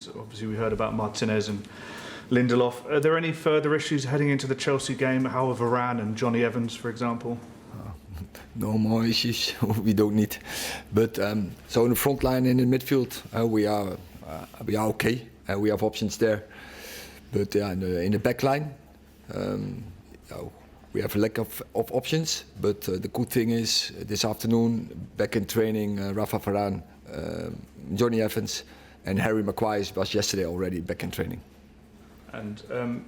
Obviously, we heard about Martinez and Lindelof. Are there any further issues heading into the Chelsea game? How are Varane and Johnny Evans, for example? No more issues. We don't need. But so in the front line and in the midfield, we are okay. We have options there. But in the back line, we have a lack of options. But the good thing is, this afternoon, back in training, Rafa Varane, Johnny Evans, and Harry Maguire was yesterday already back in training. And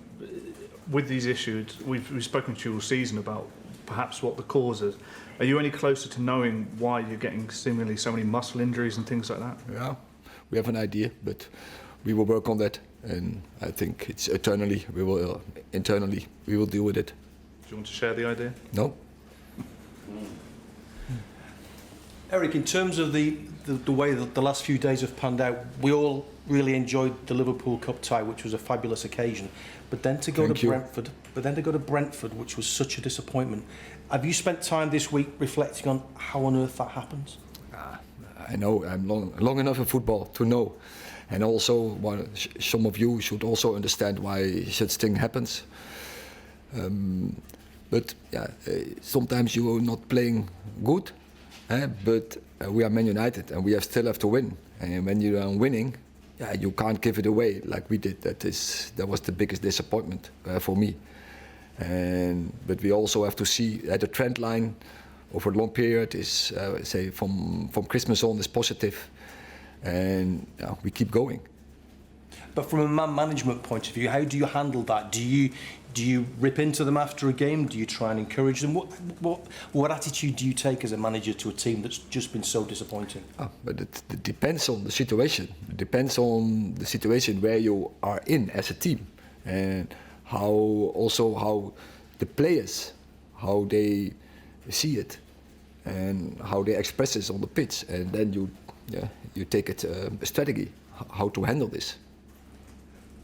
with these issues, we've spoken to you all season about perhaps what the cause is. Are you any closer to knowing why you're getting seemingly so many muscle injuries and things like that? Yeah, we have an idea, but we will work on that, and I think it's internally we will deal with it. Do you want to share the idea? No. Erik, in terms of the way that the last few days have panned out, we all really enjoyed the Liverpool Cup tie, which was a fabulous occasion. But then to go to Brentford, which was such a disappointment. Have you spent time this week reflecting on how on earth that happens? I know I'm long enough in football to know, and also some of you should also understand why such thing happens. But sometimes you are not playing good. But we are Man United and we still have to win. And when you are winning, you can't give it away like we did. That was the biggest disappointment for me. But we also have to see that the trend line over a long period is, say, from Christmas on is positive, and we keep going. But from a man management point of view, how do you handle that? Do you rip into them after a game? Do you try and encourage them? What attitude do you take as a manager to a team that's just been so disappointing? But it depends on the situation. It depends on the situation where you are in as a team, and how the players, how they see it, and how they express it on the pitch, and then you take it a strategy how to handle this.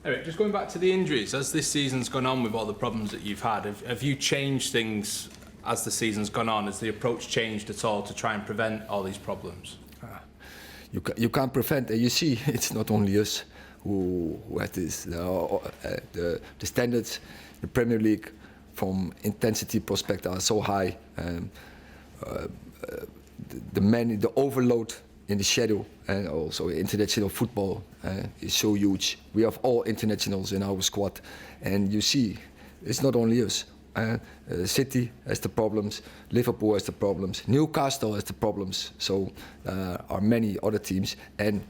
Erik, just going back to the injuries, as this season's gone on with all the problems that you've had, have you changed things as the season's gone on? Has the approach changed at all to try and prevent all these problems? You can't prevent, and you see it's not only us who have this. The standards, the Premier League, from intensity perspective, are so high. The overload in the schedule, and also international football is so huge. We have all internationals in our squad, and you see, it's not only us. City has the problems, Liverpool has the problems, Newcastle has the problems, so are many other teams. And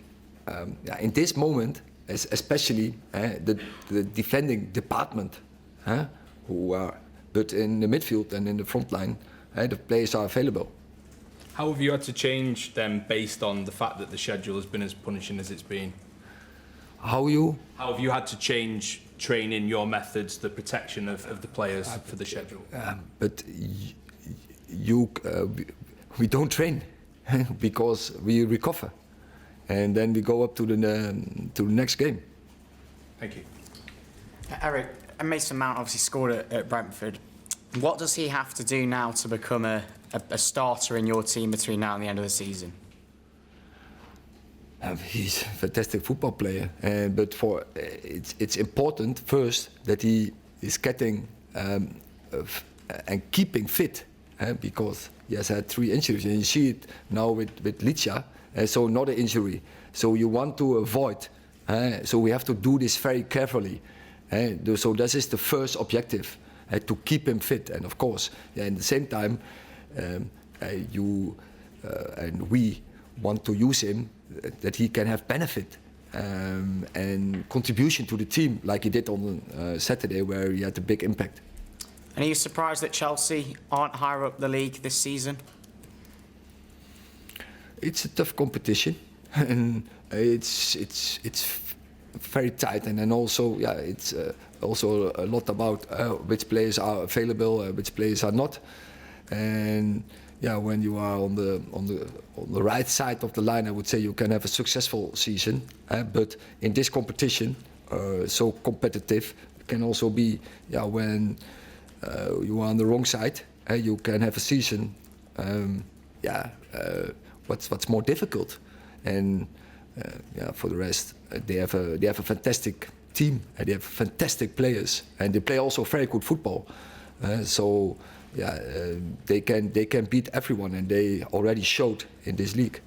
in this moment, especially the defending department, but in the midfield and in the front line, the players are available. How have you had to change them based on the fact that the schedule has been as punishing as it's been? How have you had to change training, your methods, the protection of the players for the schedule? But we don't train because we recover, and then we go up to the next game. Thank you. Erik, Mason Mount obviously scored at Brentford. What does he have to do now to become a starter in your team between now and the end of the season? He's a fantastic football player, but it's important first that he is getting and keeping fit, because he has had 3 injuries, and you see it now with Licha, so another injury. So you want to avoid, so we have to do this very carefully. So this is the first objective, to keep him fit, and of course, at the same time, and we want to use him that he can have benefit and contribution to the team, like he did on Saturday, where he had a big impact. And are you surprised that Chelsea aren't higher up the league this season? It's a tough competition, and it's very tight, and then also it's also a lot about which players are available, which players are not, and when you are on the right side of the line, I would say you can have a successful season. But in this competition, so competitive, it can also be when you are on the wrong side, you can have a season what's more difficult. And For the rest, they have a fantastic team and they have fantastic players and they play also very good football. They can beat everyone and they already showed in this league.